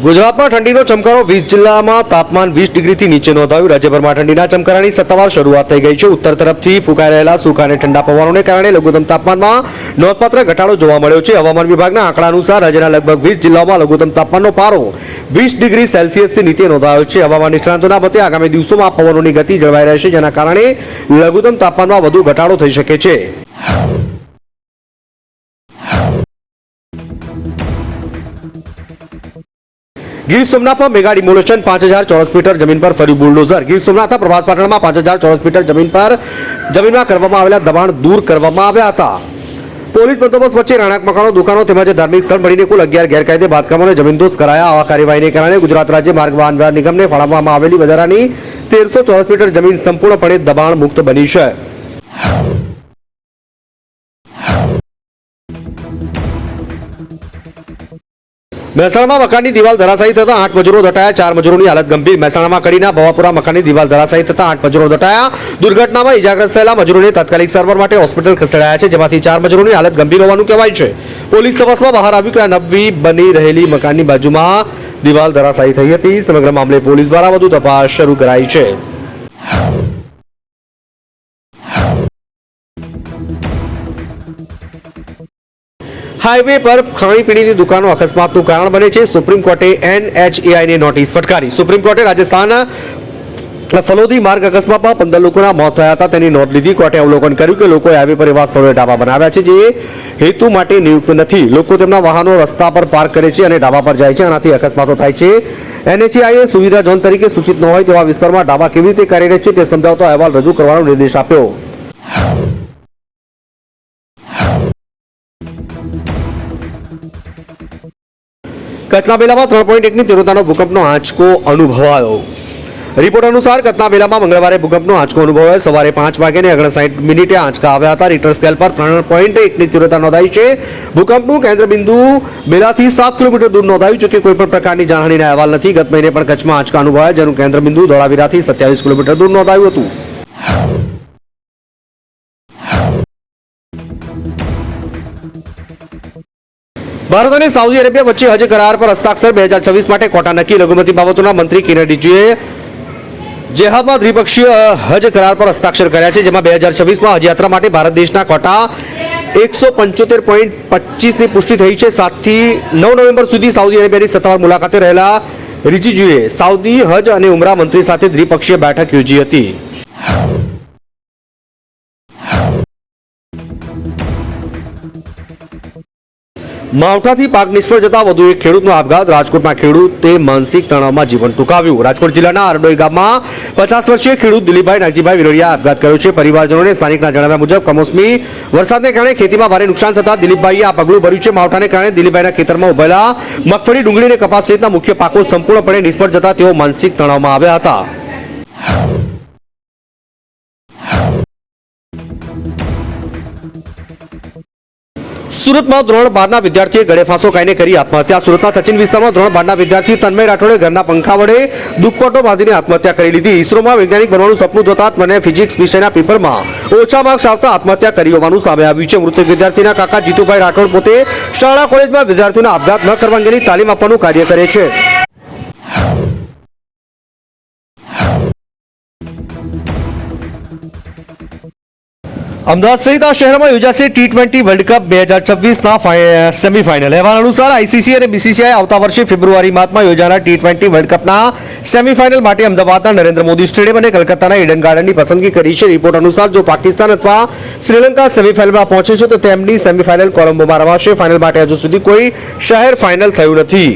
ગુજરાતમાં ઠંડીનો ચમકારો 20 જિલ્લામાં તાપમાન 20 ડિગ્રીથી નીચે નોંધાયું। રાજ્યભરમાં ઠંડીના ચમકારાની સત્તાવાર શરૂઆત થઈ ગઈ છે। ઉત્તર તરફથી ફૂંકાઈ રહેલા સૂકા અને ઠંડા પવનોને કારણે લઘુત્તમ તાપમાનમાં નોંધપાત્ર ઘટાડો જોવા મળ્યો છે। હવામાન વિભાગના આંકડા અનુસાર રાજ્યના લગભગ 20 જિલ્લાઓમાં લઘુત્તમ તાપમાનનો પારો 20 ડિગ્રી સેલ્સિયસથી નીચે નોંધાયો છે। હવામાન નિષ્ણાતોના મતે આગામી દિવસોમાં પવનોની ગતિ જળવાઈ રહેશે, જેના કારણે લઘુત્તમ તાપમાનમાં વધુ ઘટાડો થઈ શકે છે। ગીર સોમનાથમાં મેગા ડિમોલેશન 5000 ચોરસ મીટર જમીન પર ફર્યું બુલડોઝર। ગીર સોમનાથના પ્રભાસ પાટણમાં 5000 ચોરસ મીટર જમીનમાં કરવામાં આવેલા દબાણ દૂર કરવામાં આવ્યા હતા। પોલીસ બંદોબસ્ત વચ્ચે રહેણાંક મકાનો, દુકાનો તેમજ ધાર્મિક સ્થળ મળીને કુલ 11 ગેરકાયદે બાંધકામોને જમીનદોસ્ત કરાયા। આવા કાર્યવાહીને કારણે ગુજરાત રાજ્ય માર્ગ વાહન વ્યવહાર નિગમને ફાળવવામાં આવેલી વધારાની 1300 ચોરસ મીટર જમીન સંપૂર્ણપણે દબાણ મુક્ત બની છે। મહેસાણામાં મકાનની દિવાલ ધરાશાયી થતા 8 મજૂરો દટાયા, 4 મજૂરોની હાલત ગંભીર। મહેસાણામાં કડીના ભવાપુરા મકાનની દિવાલ ધરાશાયી થતા 8 મજૂરો દટાયા। દુર્ઘટનામાં ઇજાગ્રસ્ત થયેલા મજૂરોને તાત્કાલિક સારવાર માટે હોસ્પિટલ ખસેડાયા છે, જેમાંથી 4 મજૂરોની હાલત ગંભીર હોવાનું કહેવાય છે। પોલીસ તપાસમાં બહાર આવ્યું કે આ નવી બની રહેલી મકાનની બાજુમાં દિવાલ ધરાશાયી થઈ હતી। સમગ્ર મામલે પોલીસ દ્વારા વધુ તપાસ શરૂ કરાઈ છે। હાઈવે પર ખાણીપીણીની દુકાનો અકસ્માતનું કારણ બને છે। સુપ્રીમ કોર્ટે NHAIને નોટિસ ફટકારી। સુપ્રીમ કોર્ટે રાજસ્થાન ફલોદી માર્ગ અકસ્માતમાં 15 લોકોના મોત થયા હતા તેની નોંધ લીધી। કોર્ટે અવલોકન કર્યું કે લોકોએ હાઈવે પર એવા સ્થળોએ ઢાબા બનાવ્યા છે જે હેતુ માટે નિયુક્ત નથી। લોકો તેમના વાહનો રસ્તા પર પાર્ક કરે છે અને ઢાબા પર જાય છે, આનાથી અકસ્માતો થાય છે। NHAIએ સુવિધા ઝોન તરીકે સૂચિત ન હોય તેવા વિસ્તારમાં ઢાબા કેવી રીતે કાર્યરત છે તે સમજાવતો અહેવાલ રજૂ કરવાનો નિર્દેશ આપ્યો। કચ્છના બેલામાં 3.1ની તીવ્રતાનો ભૂકંપનો આંચકો અનુભવાયો। રિપોર્ટ અનુસાર કચ્છના બેલામાં મંગળવારે ભૂકંપનો આંચકો અનુભવાયો। સવારે 5:59 આંચકા આવ્યા હતા। રીટર સ્કેલ પર 3.1ની તીવ્રતા નોંધાઈ છે। ભૂકંપનું કેન્દ્રબિંદુ બેલાથી 7 કિલોમીટર દૂર નોંધાયું છે કે કોઈપણ પ્રકારની જાનહાનિના અહેવાલ નથી। ગત મહિને પણ કચ્છમાં આંચકા અનુભવાયા, જેનું કેન્દ્રબિંદુ ધોળાવીરાથી 27 કિલોમીટર દૂર નોંધાયું હતું। ભારત અને સાઉદી અરેબિયા વચ્ચે હજ કરાર પર હસ્તાક્ષર 2026 માટે કોટા નક્કી। લઘુમતી બાબતોના મંત્રી કિરણ રિજિજુએ જેહાદમાં દ્વિપક્ષીય હજ કરાર પર હસ્તાક્ષર કર્યા છે, જેમાં 2026માં હજયાત્રા માટે ભારત દેશના કોટા 175.25ની પુષ્ટિ થઈ છે। 7થી 9 નવેમ્બર સુધી સાઉદી અરેબિયાની સત્તાવાર મુલાકાતે રહેલા રિજિજુએ સાઉદી હજ અને ઉમરા મંત્રી સાથે દ્વિપક્ષીય બેઠક યોજી હતી। માવઠાથી પાક નિષ્ફળ જતા વધુ એક ખેડૂતનો આપઘાત। રાજકોટના ખેડૂતે માનસિક તણાવમાં જીવન ટૂંકાવ્યું। રાજકોટ જિલ્લાના અરડોઈ ગામમાં 50 વર્ષીય ખેડૂત દિલીપભાઈ નાગજીભાઈ વિરોડિયાએ આપઘાત કર્યો છે। પરિવારજનોને સ્થાનિકના જણાવ્યા મુજબ કમોસમી વરસાદને કારણે ખેતીમાં ભારે નુકસાન થતા દિલીપભાઈએ આ પગલું ભર્યું છે। માવઠાને કારણે દિલીપભાઈના ખેતરમાં ઉભેલા મગફળી, ડુંગળી અને કપાસ સહિતના મુખ્ય પાકો સંપૂર્ણપણે નિષ્ફળ જતા તેઓ માનસિક તણાવમાં આવ્યા હતા। સુરતમાં ધોરણ 12ના વિદ્યાર્થીએ ગળે ફાંસો ખાઈને કરી આત્મહત્યા। સુરતના સચિન વિસ્તારમાં ધોરણ 12ના વિદ્યાર્થી તન્મય રાઠોડે ઘરના પંખા વડે દુપટ્ટો બાંધીને આત્મહત્યા કરી લીધી। ઇસરોમાં વૈજ્ઞાનિક બનવાનું સપનું જોતા મને ફિઝિક્સ વિષયના પેપરમાં ઓછા માર્ક્સ આવતા આત્મહત્યા કરી હોવાનું સામે આવ્યું છે। મૃતક વિદ્યાર્થીના કાકા જીતુભાઈ રાઠોડ પોતે શાળા કોલેજમાં વિદ્યાર્થીઓને આપઘાત ન કરવા અંગેની તાલીમ આપવાનું કાર્ય કરે છે। અમદાવાદ સહિત આ શહેરમાં યોજાશે T20 વર્લ્ડ કપ 2026ના સેમીફાઇનલ। અહેવાલ અનુસાર ICC અને BCCI આવતા વર્ષે ફેબ્રુઆરી માસમાં યોજાનાર T20 વર્લ્ડ કપના સેમીફાઇનલ માટે અમદાવાદના નરેન્દ્ર મોદી સ્ટેડિયમ અને કલકત્તાના ઈડન ગાર્ડનની પસંદગી કરી છે। રિપોર્ટ અનુસાર જો પાકિસ્તાન અથવા શ્રીલંકા સેમીફાઇનલમાં પહોંચે છે તો તેમની સેમીફાઇનલ કોલંબોમાં રમાશે। ફાઇનલ માટે હજુ સુધી કોઈ શહેર ફાઇનલ થયું નથી।